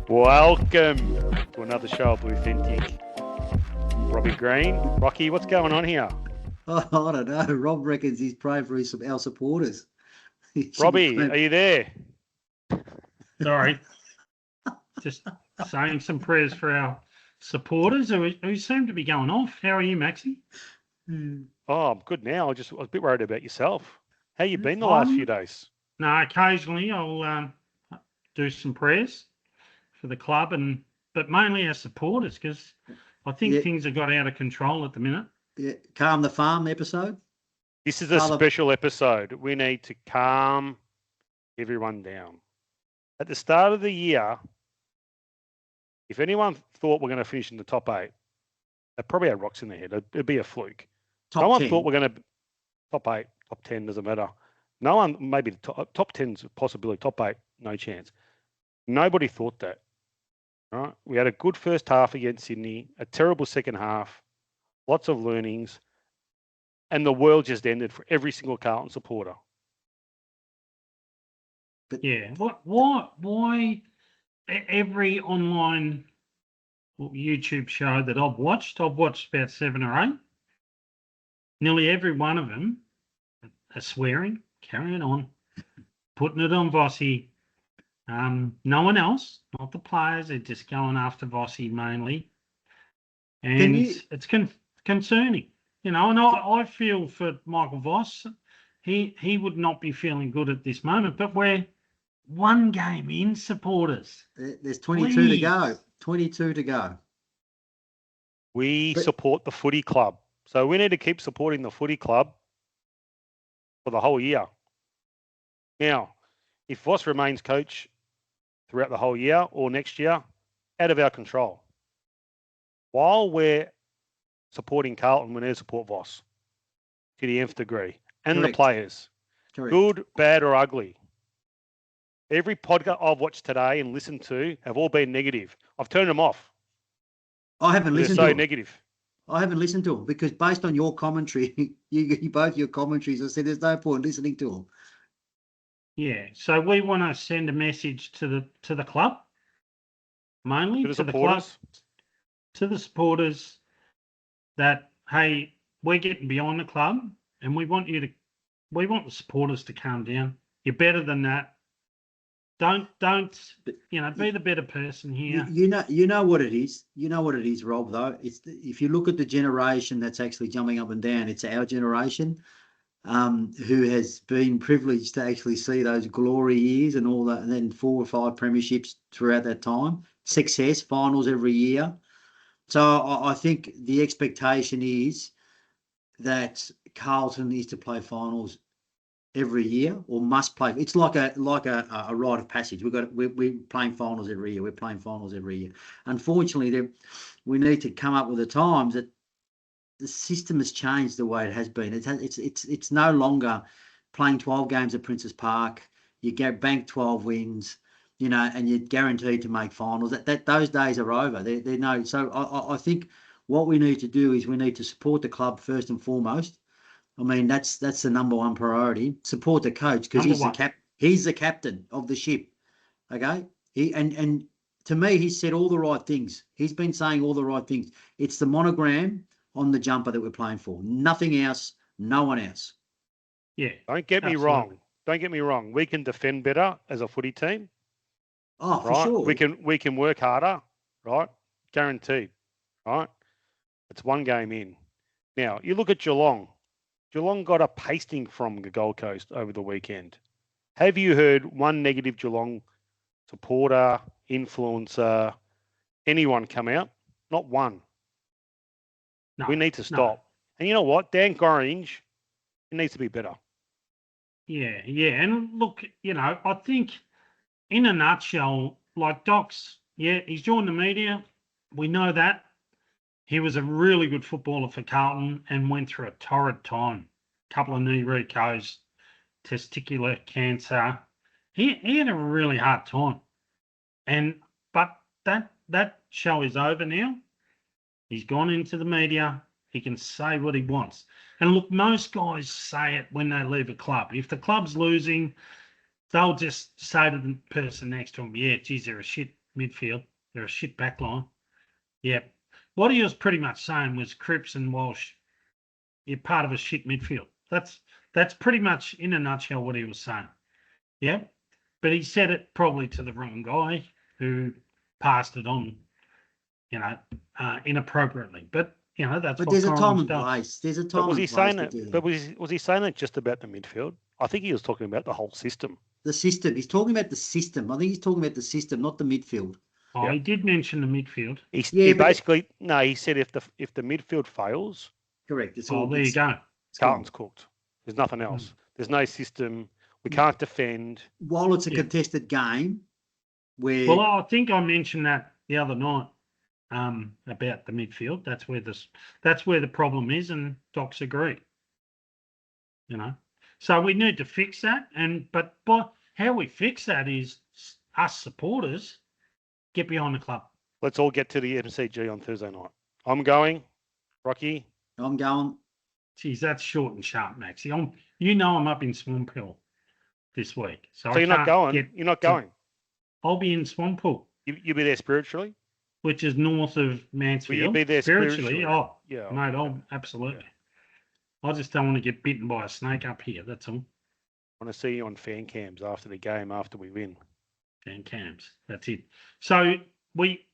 Welcome to another show of Bluethentic. Robbie Green. Rocky, what's going on here? Oh, I don't know. Rob reckons he's praying for our supporters. Robbie, are you there? Sorry. Just saying some prayers for our supporters who seem to be going off. How are you, Maxie? Oh, I'm good now. I was a bit worried about yourself. How you been the last few days? No, occasionally I'll do some prayers for the club, but mainly our supporters, because I think things have got out of control at the minute. Yeah, Calm the Farm episode. This is a special episode. We need to calm everyone down. At the start of the year, if anyone thought we're going to finish in the top 8, they probably had rocks in their head. It'd be a fluke. Top no one 10. thought we're going to top 8, top 10, doesn't matter. No one, maybe the top 10's a possibility, top 8, no chance. Nobody thought that. Right? We had a good first half against Sydney, a terrible second half, lots of learnings, and the world just ended for every single Carlton supporter. But yeah, why every online YouTube show that I've watched about 7 or 8, nearly every one of them are swearing, carrying on, putting it on Vossi. No one else, not the players, they're just going after Vossi mainly. And it's concerning, and I feel for Michael Voss. He would not be feeling good at this moment, but we're one game in, supporters. There's 22 to go. 22 to go. We support the footy club. So we need to keep supporting the footy club for the whole year. Now, if Voss remains coach throughout the whole year or next year, out of our control. While we're supporting Carlton, we need to support Voss to the nth degree. And Correct. The players. Correct. Good, bad, or ugly. Every podcast I've watched today and listened to have all been negative. I've turned them off. I haven't listened to them. them. Negative. I haven't listened to them because based on your commentary, both your commentaries, I said there's no point listening to them. Yeah, so we want to send a message to the club, mainly to the club, to the supporters, that hey, we're getting behind the club, and we want the supporters to calm down. You're better than that. Don't be the better person here. You know what it is. You know what it is, Rob. Though if you look at the generation that's actually jumping up and down, it's our generation. Who has been privileged to actually see those glory years and all that, and then 4 or 5 premierships throughout that time, success, finals every year. So I think the expectation is that Carlton is to play finals every year, or must play. It's like a rite of passage. We're playing finals every year. We're playing finals every year. Unfortunately, we need to come up with the times that the system has changed the way it has been. It's no longer playing 12 games at Princes Park. You get bank 12 wins, and you're guaranteed to make finals. That those days are over. They're no. So I think what we need to do is we need to support the club first and foremost. I mean, that's the number one priority. Support the coach because he's the captain of the ship. Okay, and to me, he's said all the right things. He's been saying all the right things. It's the monogram on the jumper that we're playing for. Nothing else, no one else. Yeah. Don't get me wrong. We can defend better as a footy team. Oh, for sure. We can work harder, right? Guaranteed. Right? It's one game in. Now, you look at Geelong. Geelong got a pasting from the Gold Coast over the weekend. Have you heard one negative Geelong supporter, influencer, anyone come out? Not one. No, we need to stop. No. And you know what? Dan Gorringe, it needs to be better. Yeah. And look, I think in a nutshell, like Doc's, he's joined the media. We know that. He was a really good footballer for Carlton and went through a torrid time. Couple of knee recos, testicular cancer. He had a really hard time. But that show is over now. He's gone into the media. He can say what he wants. And look, most guys say it when they leave a club. If the club's losing, they'll just say to the person next to them, yeah, geez, they're a shit midfield. They're a shit backline. Yep. What he was pretty much saying was Cripps and Walsh, you're part of a shit midfield. That's pretty much in a nutshell what he was saying. Yeah. But he said it probably to the wrong guy who passed it on, inappropriately. But that's But what there's a time Collins and does. place. There's a But time was and he place saying to it? do that. But was he saying it just about the midfield? I think he was talking about the whole system. The system. He's talking about the system. I think he's talking about the system, not the midfield. Oh, Yep. He did mention the midfield. He basically he said if the midfield fails, Correct. It's Oh, all. there you go. It's gone. Carlton's cooked. There's nothing else. There's no system. We can't defend. While it's a Yeah. contested game, where Well, I think I mentioned that the other night about the midfield. That's where the problem is, and Docs agree. So we need to fix that. But how we fix that is us supporters get behind the club. Let's all get to the MCG on Thursday night. I'm going. Rocky. I'm going, Geez, that's short and sharp, Maxie. I'm up in Swamp Hill this week, so So you're not going. You're not going. I'll be in Swamp Hill, You'll be there spiritually. which is north of Mansfield. Will you be there spiritually? Oh, Yeah. mate, absolutely. I just don't want to get bitten by a snake up here. That's all. I want to see you on fan cams after the game after we win. And cams. That's it. So we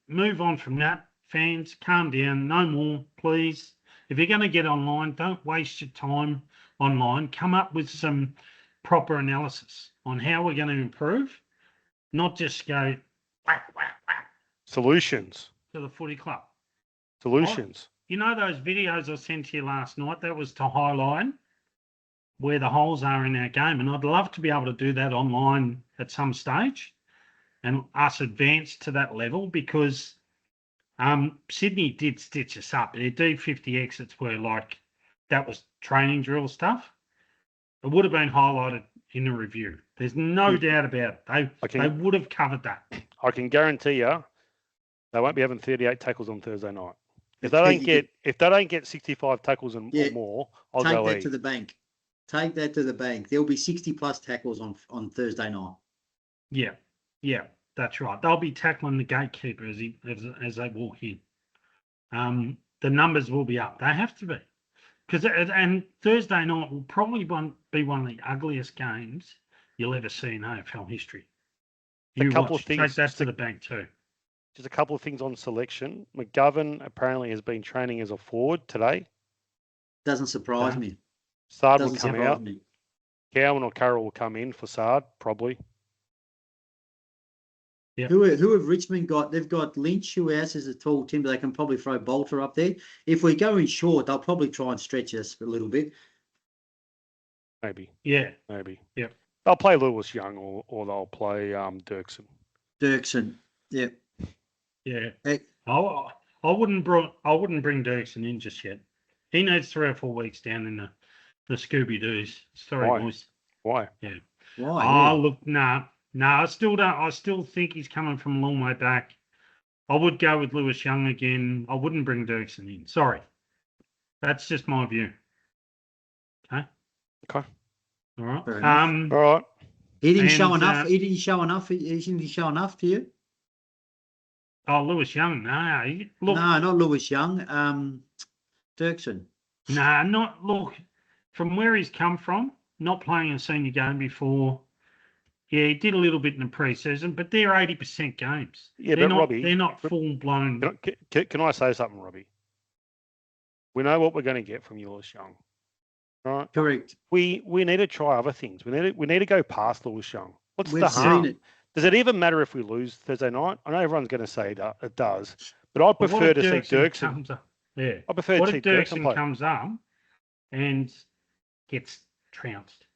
move on from that. Fans, calm down. No more, please. If you're going to get online, don't waste your time online. Come up with some proper analysis on how we're going to improve, not just go whack, whack, whack Solutions. to the footy club. Solutions. You know those videos I sent to you last night? That was to highlight where the holes are in our game. And I'd love to be able to do that online at some stage and us advance to that level, because Sydney did stitch us up. Their D50 exits were like, that was training drill stuff. It would have been highlighted in the review. There's no doubt about it. They would have covered that. I can guarantee you they won't be having 38 tackles on Thursday night. If they don't get 65 tackles or more, I'll take go that eat. to the bank. Take that to the bank. There'll be 60 plus tackles on Thursday night. Yeah, that's right. They'll be tackling the gatekeeper as they walk in. The numbers will be up. They have to be, and Thursday night will probably be one of the ugliest games you'll ever see in AFL history. A couple of things. Take that to the bank too. Just a couple of things on selection. McGovern apparently has been training as a forward today. Doesn't surprise me. Sard Doesn't will come surprise out. me. Cowan or Carroll will come in for Sard, probably. Yep. Who have Richmond got? They've got Lynch, who else is a tall timber. They can probably throw Bolter up there. If we go in short, they'll probably try and stretch us a little bit. Maybe. Yeah. Maybe. Yep. They'll play Lewis Young or they'll play Dirksen. Yep. Yeah. Hey. I wouldn't bring Dirksen in just yet. He needs 3 or 4 weeks down in the Scooby Doos. Sorry, Why? boys. Why? Yeah. Why? Look, nah. I still don't. I still think he's coming from a long way back. I would go with Lewis Young again. I wouldn't bring Dirksen in. Sorry. That's just my view. Okay. Okay. All right. Fair enough. All right. He didn't show and, enough. He didn't show enough. Isn't he show enough to you? Oh, Lewis Young. No. Look. No, not Lewis Young. Dirksen. Look, from where he's come from, not playing a senior game before. Yeah, he did a little bit in the pre-season, but they're 80% games. Yeah, they're but not, Robbie, they're not full-blown. Can I say something, Robbie? We know what we're going to get from Lewis Young. Right? Correct. We need to try other things. We need to go past Lewis Young. What's We've the harm? seen it. Does it even matter if we lose Thursday night? I know everyone's going to say it does, but I prefer to see Dirksen. Yeah. I prefer to see Dirksen play. Comes up and gets trounced?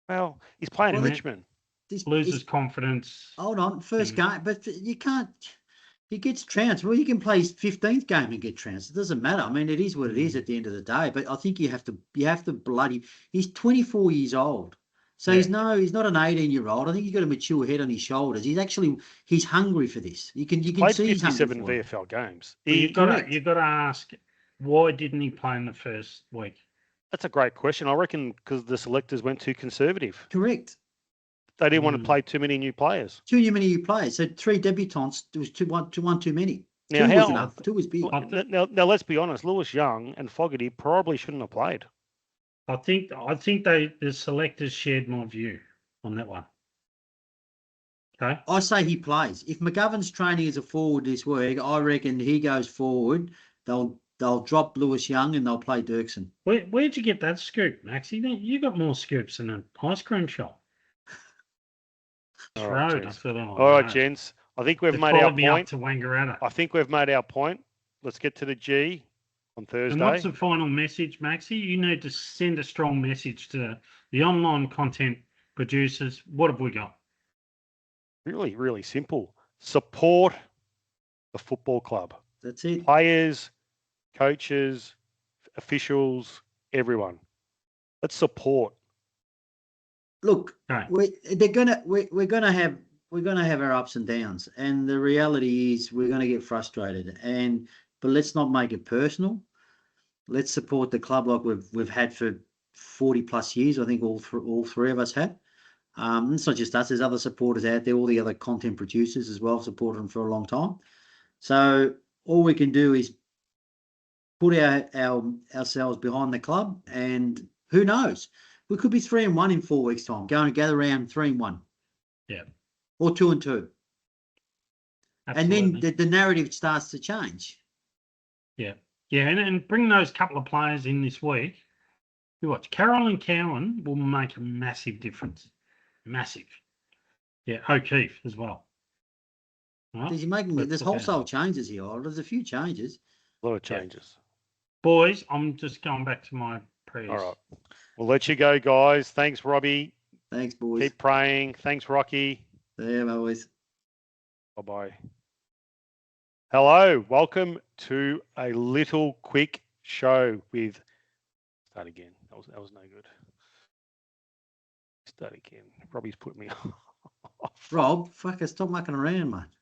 Well, he's playing in Richmond. Loses confidence. Hold on, first game, but you can't. He gets trounced. Well, you can play his 15th game and get trounced. It doesn't matter. I mean, it is what it is at the end of the day. But I think you have to bloody. He's 24 years old, so he's not an 18-year-old. I think he's got a mature head on his shoulders. He's hungry for this. You can played see he's 57 hungry VFL games. You've got to ask, why didn't he play in the first week? That's a great question. I reckon because the selectors went too conservative. Correct. They didn't want to play too many new players. Too many players. So 3 debutants. There was one too many. Now, 2 was enough. 2 was big. Now, let's be honest. Lewis Young and Fogarty probably shouldn't have played. I think the selectors shared my view on that one. Okay. I say he plays. If McGovern's training as a forward this week, I reckon he goes forward. They'll drop Lewis Young and they'll play Dirksen. Where'd you get that scoop, Maxie? You got more scoops than an ice cream shop. All right, Road, gents. I All right, gents. I think we've made our point. To Wangaratta. I think we've made our point. Let's get to the G on Thursday. And what's the final message, Maxie? You need to send a strong message to the online content producers. What have we got? Really, really simple. Support the football club. That's it. Players, coaches, officials, everyone. Let's support. Look, Okay. we're gonna have our ups and downs, and the reality is we're gonna get frustrated. But let's not make it personal. Let's support the club like we've had for 40 plus years. I think all three of us have. It's not just us. There's other supporters out there. All the other content producers as well have supported them for a long time. So all we can do is put ourselves behind the club, and who knows? We could be 3-1 in 4 weeks' time, going to gather around 3-1. Yeah. Or 2-2. Absolutely. And then the narrative starts to change. Yeah. Yeah, and bring those couple of players in this week. You watch. Carroll and Cowan will make a massive difference. Massive. Yeah, O'Keefe as well. Right? There's wholesale changes here. There's a few changes. A lot of changes. Boys, I'm just going back to my prayers. All right. We'll let you go, guys. Thanks, Robbie. Thanks, boys. Keep praying. Thanks, Rocky. Yeah, boys. Bye-bye. Hello. Welcome to a little quick show with... Start again. That was no good. Start again. Robbie's put me off. Rob, fucker, stop mucking around, mate.